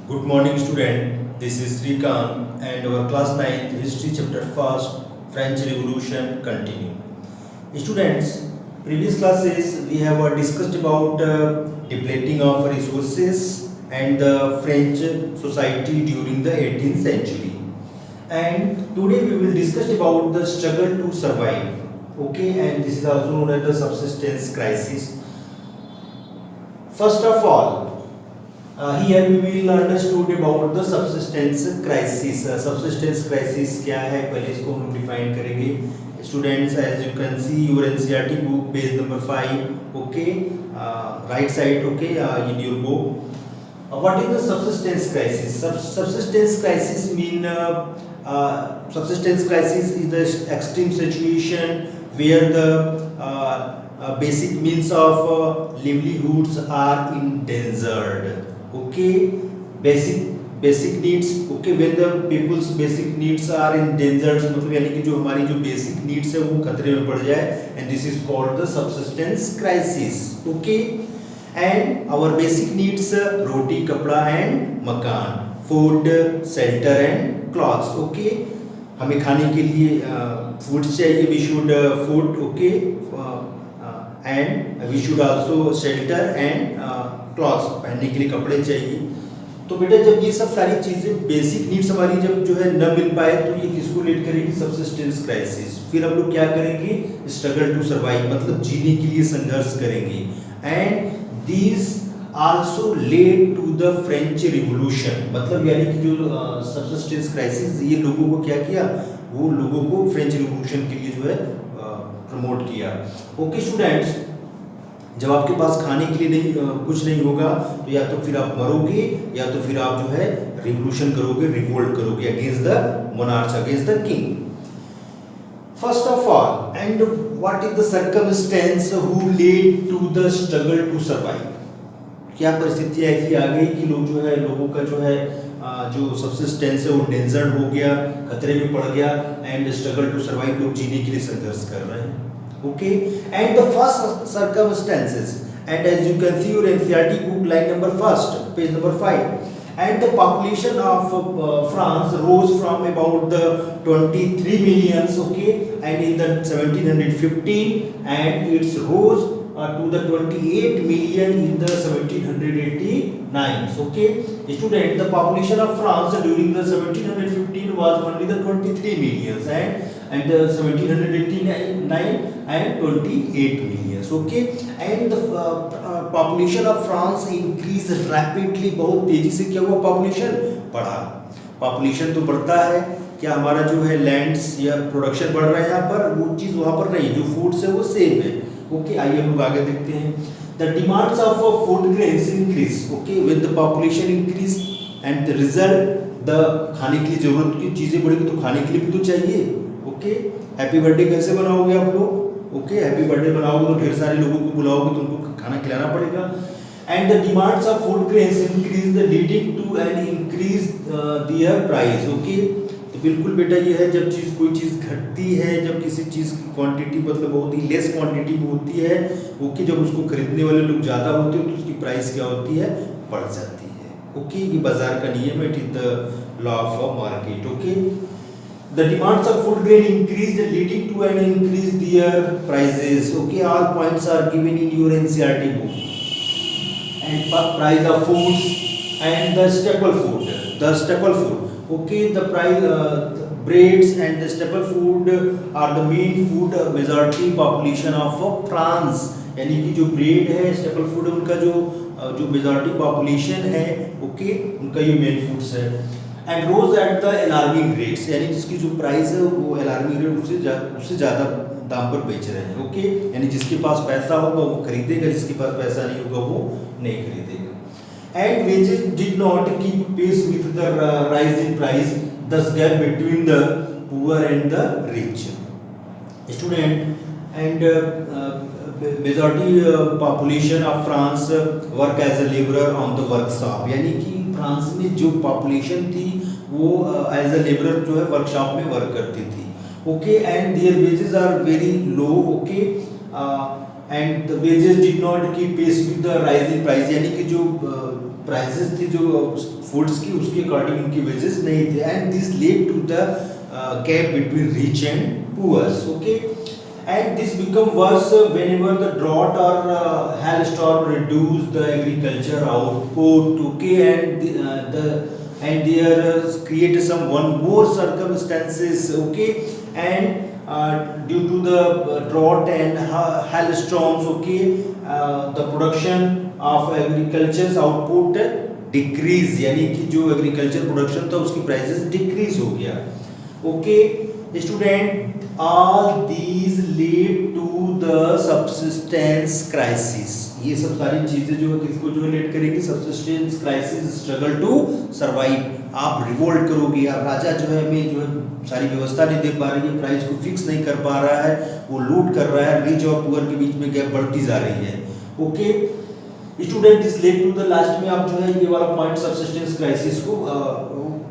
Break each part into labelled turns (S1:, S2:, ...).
S1: Good morning, student. This is Srikant and our class 9th history chapter first French Revolution continue. Students, previous classes we have discussed about depleting of resources and the French society during the 18th century. And today we will discuss about the struggle to survive. Okay, and this is also known as the subsistence crisis. First of all, here we will understood about the subsistence crisis. Subsistence crisis क्या है पहले इसको हम define करेंगे. Students, as you can see your NCERT book page number 5, okay, right side, okay, in your book. What is the subsistence crisis? Subsistence crisis mean subsistence crisis is the extreme situation where the basic means of livelihoods are endangered. Okay, basic needs. Okay, when the people's basic needs are endangered, मतलब यानी कि जो हमारी जो basic needs है वो खतरे में पड़ जाए, and this is called the subsistence crisis. Okay, and our basic needs roti, kapda and makan, food, shelter and clothes. Okay, हमें खाने के लिए food चाहिए, we should food. Okay, and we should also shelter and clothes, पहनने के लिए कपड़े चाहिए. तो बेटा जब ये सब सारी चीज़ें बेसिक नीड्स हमारी जब जो है न मिल पाए तो ये किसको लीड करेगी? Subsistence crisis. फिर हम लोग क्या करेंगे? स्ट्रगल टू सर्वाइव, मतलब जीने के लिए संघर्ष करेंगे. And these also led to the French Revolution, मतलब यानी कि जो सबसिस्टेंस क्राइसिस ये लोगों को क्या किया? वो लोगों को फ्रेंच रिवॉल्यूशन के लिए जो है प्रमोट किया. ओके स्टूडेंट्स, जब आपके पास खाने के लिए नहीं कुछ नहीं होगा तो या तो फिर आप मरोगे या तो फिर आप जो है रिवॉल्यूशन करोगे, रिवोल्ट करोगे against the monarch, against the king. First of all, and what is the circumstance who led to the struggle to survive? क्या परिस्थितियां ऐसी आ गई कि लोग जो है लोगों का जो है जो सबसिस्टेंस है वो डेंजर्ड हो गया, खतरे में पड़ गया, एंड स्ट्रगल टू सर्वाइव, लोग जीने के लिए संघर्ष कर रहे हैं. Okay, and the first circumstances, and as you can see your NCERT book line number first, page number 5, and the population of France rose from about the 23 millions, okay, and in the 1715, and it's rose to the 28 million in the 1789. Okay, student, the population of France during the 1715 was only the 23 millions, and the 1789 and 28 millions. Okay, and the population of France increased rapidly, बहुत तेजी से क्या हुआ? Population बढ़ा. Population तो बढ़ता है, क्या हमारा जो है लैंड्स या प्रोडक्शन बढ़ रहा है यहाँ पर? वो चीज़ वहाँ पर नहीं, जो फूड्स है वो सेम है. ओके, आइए हम लोग आगे देखते हैं. The demands of food grains increase. Okay, with the population increase and the result, the खाने की जरूरत की चीज़ें बढ़ेगी तो खाने के लिए भी तो चाहिए. ओके, हैप्पी बर्थडे कैसे बनाओगे आप लोग? ओके, हैप्पी बर्थडे बनाओगे तो ढेर सारे लोगों को बुलाओगे तो उनको खाना खिलाना पड़ेगा. And the demands of food grains increase the leading to an increase their price. Okay, तो बिल्कुल बेटा ये है, जब चीज़ कोई चीज़ घटती है, जब किसी चीज़ की क्वांटिटी मतलब बहुत ही लेस क्वांटिटी में होती है, ओके, जब उसको खरीदने वाले लोग ज़्यादा होते हैं तो उसकी प्राइस क्या होती है? बढ़ जाती है. ओके, ये बाजार का नियम है, it is the law of market. Okay, the demands of food grain increased leading to an increase their prices. Okay, all points are given in your NCERT book. And price of foods and the staple food, okay, the price breads and the staple food are the main food majority population of France. यानी कि जो bread है, staple food, उनका जो majority population है, okay, उनका ये main foods है. And rose at the alarming rates, यानी जिसकी जो प्राइस है वो अलार्मिंग रेट उससे ज़्यादा दाम पर बेच रहे हैं. ओके, यानी जिसके पास पैसा होगा वो खरीदेगा, जिसके पास पैसा नहीं होगा वो नहीं खरीदेगा. And wages did not keep pace with the rise in price, thus gap between the poor and the rich. Student, and majority population of France work as a labourer on the workshop, यानी कि France में जो population थी वो as a labourer जो है workshop में work करती थी. Okay, and their wages are very low. Okay, and the wages did not keep pace with the rising price, यानी कि जो प्राइसेस थी जो फूड्स की उसके अकॉर्डिंग उनकी वेजेस नहीं थे, and this lead to the gap between rich and poor. Okay, and this become worse whenever the drought or hailstorm reduce the agriculture output. Okay, and there create some one more circumstances. Okay, and due to the drought and hailstorms, okay, the production of agriculture's output decrease, यानी कि जो agriculture production था उसकी prices decrease हो गया. Okay, student, all these lead to the subsistence crisis. ये सब सारी चीजें जो है किसको जो रिलेट करेगी, subsistence crisis, struggle to survive. आप रिवोल्ट करोगे, आप राजा जो है हमें जो है सारी व्यवस्था नहीं दे पा रही है, प्राइस को फिक्स नहीं कर पा रहा है, वो लूट कर रहा है, रिच और पुअर के बीच में गैप बढ़ती जा रही है. Okay student, this led to the last में आप जो है ये वाला पॉइंट सबसिस्टेंस क्राइसिस को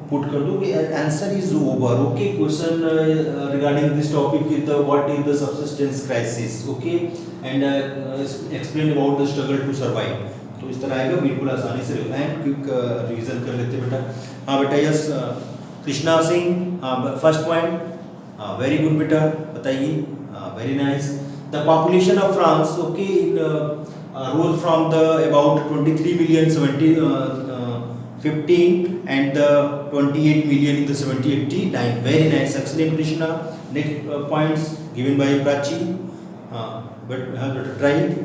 S1: पुट कर दो कि answer is over. Okay, question regarding this topic is the what is the subsistence crisis. Okay, and explain about the struggle to survive. तो इस तरह आएगा, बिल्कुल आसानी से एंड क्विक रिवीजन कर लेते बेटा. हाँ बेटा, यस कृष्णा सिंह, हाँ फर्स्ट पॉइंट, हाँ वेरी गुड बेटा, बताइए. Very nice. The population of France, okay, in rose from the about 23 million 15 and the 28 million in the 70-89. Very nice, excellent Krishna. Next points given by Prachi, but try it.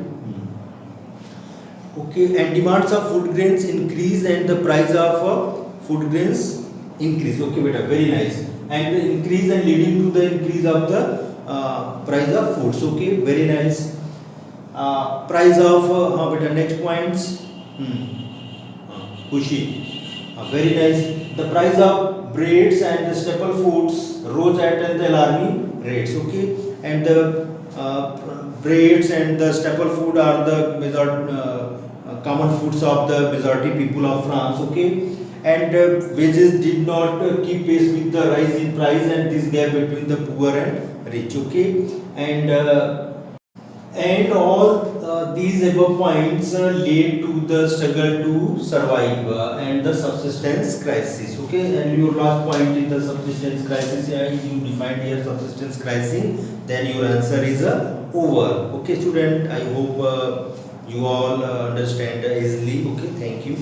S1: Okay, and demands of food grains increase and the price of food grains increase. Okay beta, very nice. And the increase and leading to the increase of the price of foods. Okay, very nice. Price of beta, next points. Kushi, very nice. The price of breads and the staple foods rose at the alarming rates. Okay, and the breads and the staple food are the common foods of the majority people of France. Okay, and wages did not keep pace with the rise in price and this gap between the poor and rich. Okay, and all these above points lead to the struggle to survive and the subsistence crisis. Okay, and your last point is the subsistence crisis. You defined here subsistence crisis, then your answer is over. Okay student, I hope you all understand easily. Okay, thank you.